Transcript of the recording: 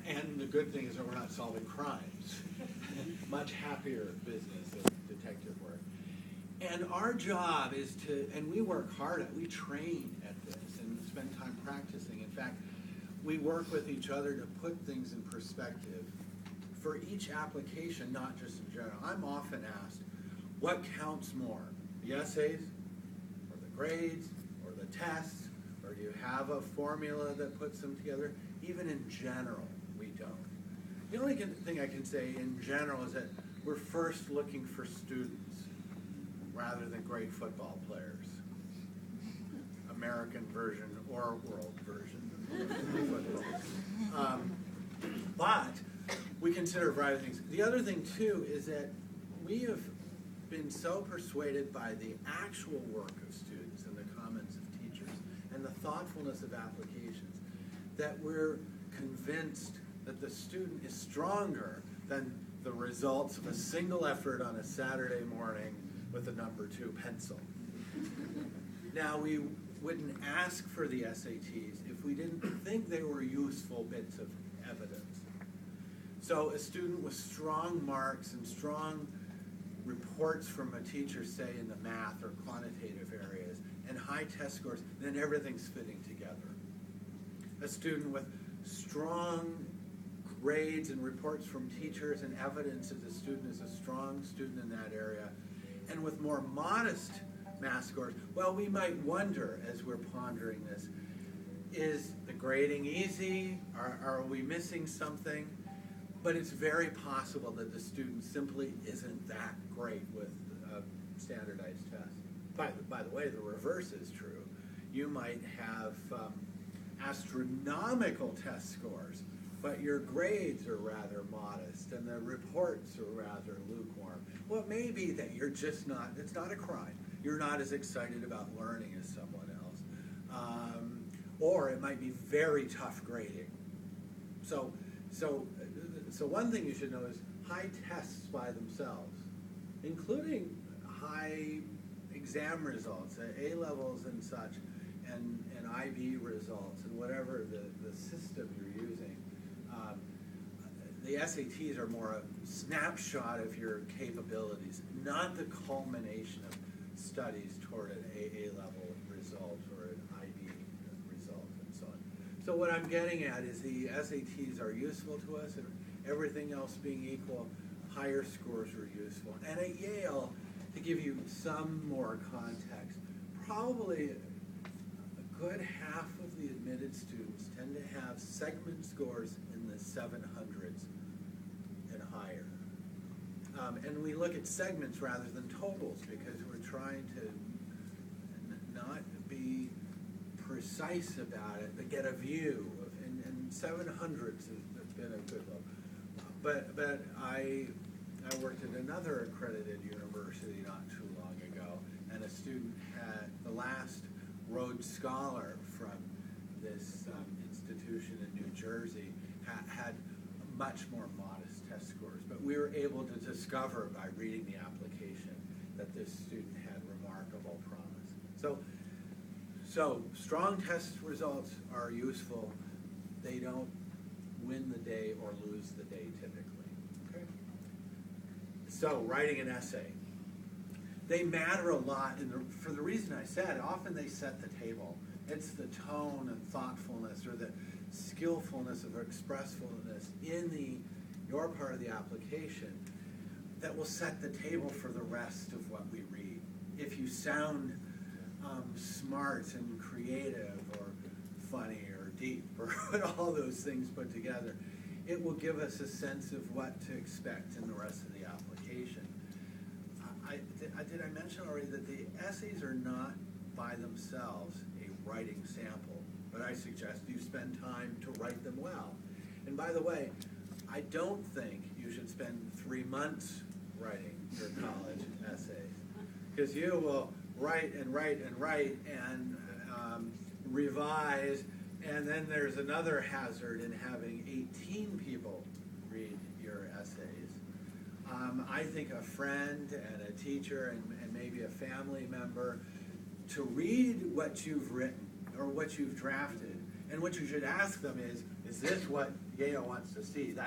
And the good thing is that we're not solving crimes. Much happier business of detective work. And our job is to, and we work hard at, we train at this and spend time practicing. In fact, we work with each other to put things in perspective for each application, not just in general. I'm often asked, what counts more, the essays or the grades or the tests, or do you have a formula that puts them together? Even in general, we don't. The only thing I can say in general is that we're first looking for students rather than great football players. American version or world version of football. But we consider a variety of things. The other thing, too, is that we have been so persuaded by the actual work of students and the comments of teachers and the thoughtfulness of applications that we're convinced that the student is stronger than the results of a single effort on a Saturday morning with a number 2 pencil. Now, we wouldn't ask for the SATs if we didn't think they were useful bits of evidence. So a student with strong marks and strong reports from a teacher, say in the math or quantitative areas, and high test scores, then everything's fitting together. A student with strong grades and reports from teachers and evidence that the student is a strong student in that area, and with more modest math scores, well, we might wonder as we're pondering this, is the grading easy? Are we missing something? But it's very possible that the student simply isn't that great with standardized tests. By the way, the reverse is true. You might have astronomical test scores, but your grades are rather modest and the reports are rather lukewarm. Well, it may be that you're just not, it's not a crime. You're not as excited about learning as someone else. Or it might be very tough grading. So one thing you should know is high tests by themselves, including high exam results, A-levels and such, and IB results, and whatever the system you're using. The SATs are more a snapshot of your capabilities, not the culmination of studies toward an A-level result or an IB result and so on. So what I'm getting at is the SATs are useful to us, and everything else being equal, higher scores are useful. And at Yale, to give you some more context, probably a good half of the admitted students tend to have segment scores in the 700s and higher. And we look at segments rather than totals because we're trying to not be precise about it, but get a view of, and 700s has been a good one. But I worked at another accredited university not too long ago, and a student had the last Rhodes Scholar from this institution in New Jersey had much more modest test scores. But we were able to discover by reading the application that this student had remarkable promise. So strong test results are useful. They don't win the day or lose the day typically. Okay. So writing an essay. They matter a lot for the reason I said, often they set the table. It's the tone and thoughtfulness or the skillfulness of expressfulness in your part of the application that will set the table for the rest of what we read. If you sound smart and creative or funny or deep or all those things put together, it will give us a sense of what to expect in the rest of the application. Did I mention already that the essays are not by themselves a writing sample, but I suggest you spend time to write them well. And by the way, I don't think you should spend 3 months writing your college essays, because you will write and write and write and revise, and then there's another hazard in having 18 people read your essays. I think a friend and a teacher and maybe a family member to read what you've written or what you've drafted And what you should ask them is this what Yale wants to see?